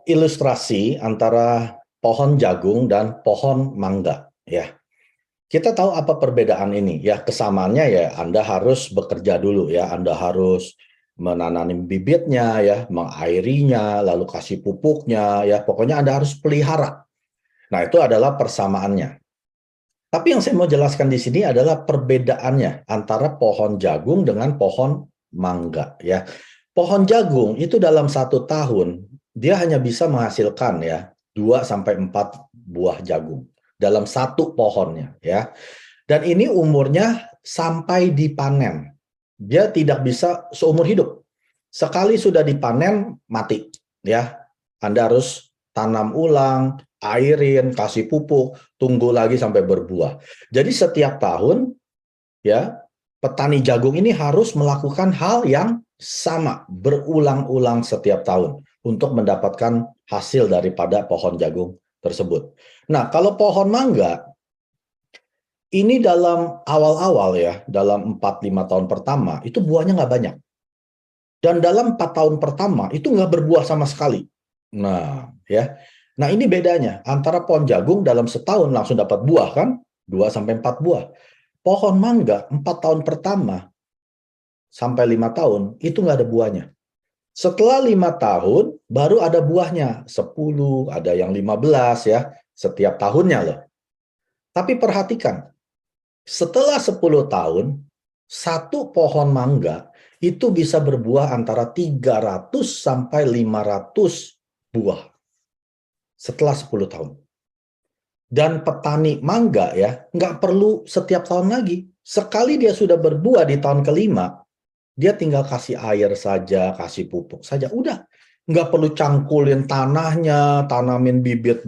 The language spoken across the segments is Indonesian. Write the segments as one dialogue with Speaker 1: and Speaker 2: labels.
Speaker 1: ilustrasi antara pohon jagung dan pohon mangga, ya. Kita tahu apa perbedaan ini, ya. Kesamaannya ya Anda harus bekerja dulu, ya. Anda harus menanam bibitnya, ya, mengairinya, lalu kasih pupuknya, ya. Pokoknya Anda harus pelihara. Nah, itu adalah persamaannya. Tapi yang saya mau jelaskan di sini adalah perbedaannya antara pohon jagung dengan pohon mangga, ya. Pohon jagung itu dalam 1 tahun dia hanya bisa menghasilkan, ya, 2 sampai 4 buah jagung dalam satu pohonnya, ya. Dan ini umurnya sampai dipanen. Dia tidak bisa seumur hidup. Sekali sudah dipanen mati, ya. Anda harus tanam ulang, airin, kasih pupuk, tunggu lagi sampai berbuah. Jadi setiap tahun, ya, petani jagung ini harus melakukan hal yang sama, berulang-ulang setiap tahun untuk mendapatkan hasil daripada pohon jagung tersebut. Nah, kalau pohon mangga, ini dalam awal-awal, ya, dalam 4-5 tahun pertama, itu buahnya nggak banyak. Dan dalam 4 tahun pertama, itu nggak berbuah sama sekali. Nah, ya. Nah, ini bedanya antara pohon jagung dalam setahun langsung dapat buah, kan? 2 sampai 4 buah. Pohon mangga 4 tahun pertama sampai 5 tahun itu nggak ada buahnya. Setelah 5 tahun baru ada buahnya, 10, ada yang 15, ya, setiap tahunnya loh. Tapi perhatikan, setelah 10 tahun, satu pohon mangga itu bisa berbuah antara 300 sampai 500 buah setelah 10 tahun. Dan petani mangga, ya, nggak perlu setiap tahun lagi. Sekali dia sudah berbuah di tahun kelima, dia tinggal kasih air saja, kasih pupuk saja, udah. Nggak perlu cangkulin tanahnya, tanamin bibit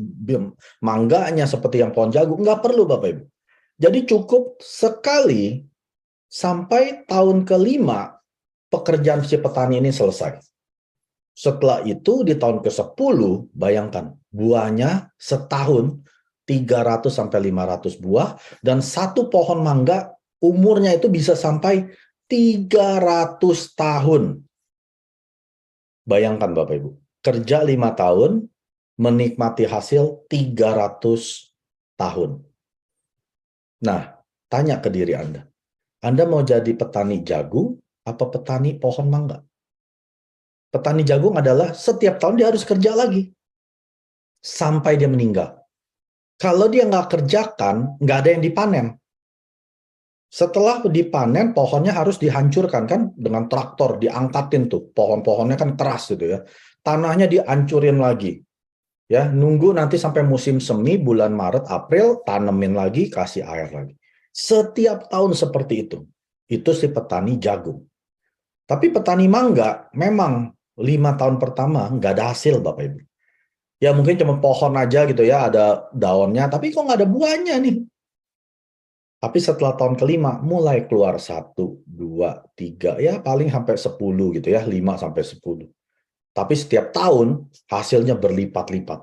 Speaker 1: mangganya seperti yang pohon jagung, nggak perlu Bapak Ibu. Jadi cukup sekali sampai tahun kelima, pekerjaan si petani ini selesai. Setelah itu di tahun ke-10, bayangkan, buahnya setahun 300 sampai 500 buah, dan satu pohon mangga umurnya itu bisa sampai 300 tahun. Bayangkan Bapak Ibu, kerja 5 tahun, menikmati hasil 300 tahun. Nah, tanya ke diri Anda mau jadi petani jagung apa petani pohon mangga? Petani jagung adalah setiap tahun dia harus kerja lagi sampai dia meninggal. Kalau dia nggak kerjakan, nggak ada yang dipanen. Setelah dipanen, pohonnya harus dihancurkan, kan, dengan traktor, diangkatin tuh. Pohon-pohonnya kan keras gitu, ya. Tanahnya dihancurin lagi. Ya, nunggu nanti sampai musim semi, bulan Maret, April, tanemin lagi, kasih air lagi. Setiap tahun seperti itu. Itu si petani jagung. Tapi petani mangga, memang 5 tahun pertama nggak ada hasil, Bapak Ibu. Ya mungkin cuma pohon aja gitu, ya, ada daunnya, tapi kok nggak ada buahnya nih. Tapi setelah tahun kelima, mulai keluar 1, 2, 3, ya paling sampai 10 gitu, ya, 5 sampai 10. Tapi setiap tahun hasilnya berlipat-lipat.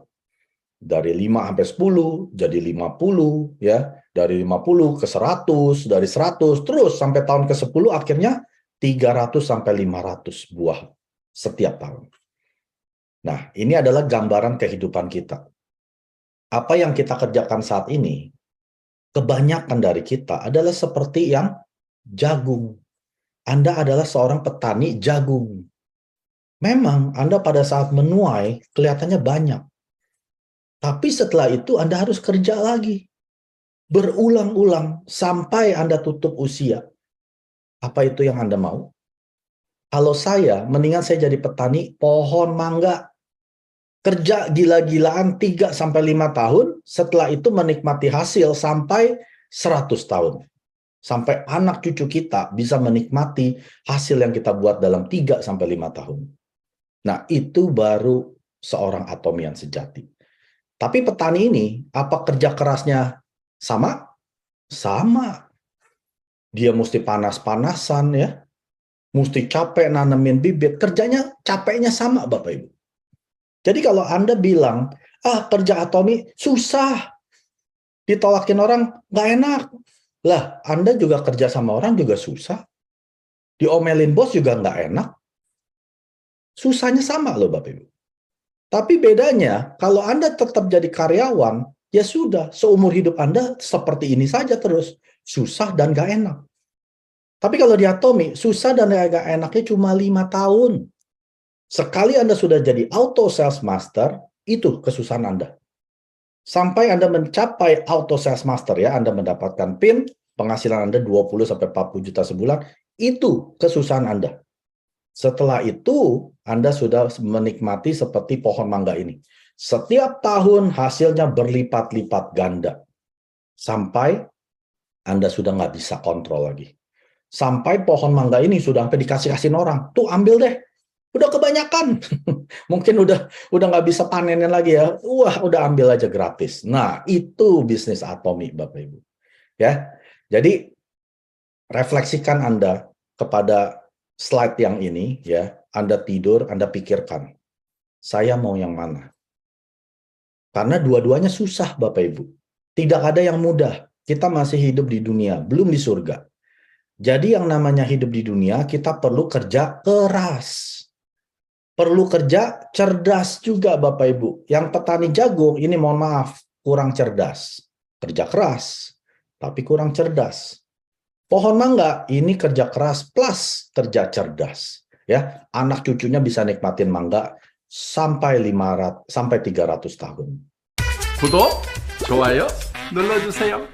Speaker 1: Dari 5 sampai 10, jadi 50, ya. Dari 50 ke 100, dari 100, terus sampai tahun ke-10 akhirnya 300 sampai 500 buah setiap tahun. Nah, ini adalah gambaran kehidupan kita. Apa yang kita kerjakan saat ini, kebanyakan dari kita adalah seperti yang jagung. Anda adalah seorang petani jagung. Memang Anda pada saat menuai kelihatannya banyak. Tapi setelah itu Anda harus kerja lagi. Berulang-ulang sampai Anda tutup usia. Apa itu yang Anda mau? Kalau saya, mendingan saya jadi petani pohon mangga. Kerja gila-gilaan 3 sampai 5 tahun, setelah itu menikmati hasil sampai 100 tahun. Sampai anak cucu kita bisa menikmati hasil yang kita buat dalam 3 sampai 5 tahun. Nah, itu baru seorang atomian sejati. Tapi petani ini, apa kerja kerasnya sama? Sama. Dia mesti panas-panasan, ya. Mesti capek nanemin bibit. Kerjanya, capeknya sama, Bapak Ibu. Jadi kalau Anda bilang, kerja atomi susah, ditolakin orang, nggak enak. Lah, Anda juga kerja sama orang juga susah. Diomelin bos juga nggak enak. Susahnya sama loh Bapak Ibu. Tapi bedanya, kalau Anda tetap jadi karyawan, ya sudah, seumur hidup Anda seperti ini saja terus. Susah dan gak enak. Tapi kalau di Atomi, susah dan gak enaknya cuma 5 tahun. Sekali Anda sudah jadi auto sales master, itu kesusahan Anda. Sampai Anda mencapai auto sales master, ya, Anda mendapatkan PIN, penghasilan Anda 20-40 juta sebulan, itu kesusahan Anda. Setelah itu, Anda sudah menikmati seperti pohon mangga ini. Setiap tahun hasilnya berlipat-lipat ganda. Sampai Anda sudah nggak bisa kontrol lagi. Sampai pohon mangga ini sudah sampai dikasih-kasihin orang. Tuh, ambil deh. Udah kebanyakan. Mungkin udah nggak bisa panenin lagi ya. Wah, udah ambil aja gratis. Nah, itu bisnis Atomi, Bapak Ibu. Ya. Jadi, refleksikan Anda kepada slide yang ini, ya. Anda tidur, Anda pikirkan, saya mau yang mana? Karena dua-duanya susah, Bapak Ibu. Tidak ada yang mudah. Kita masih hidup di dunia, belum di surga. Jadi yang namanya hidup di dunia, kita perlu kerja keras. Perlu kerja cerdas juga, Bapak Ibu. Yang petani jagung, ini mohon maaf, kurang cerdas. Kerja keras, tapi kurang cerdas. Pohon mangga, ini kerja keras plus kerja cerdas. Ya, anak cucunya bisa nikmatin mangga sampai 300 tahun.
Speaker 2: 구독, 좋아요 눌러주세요.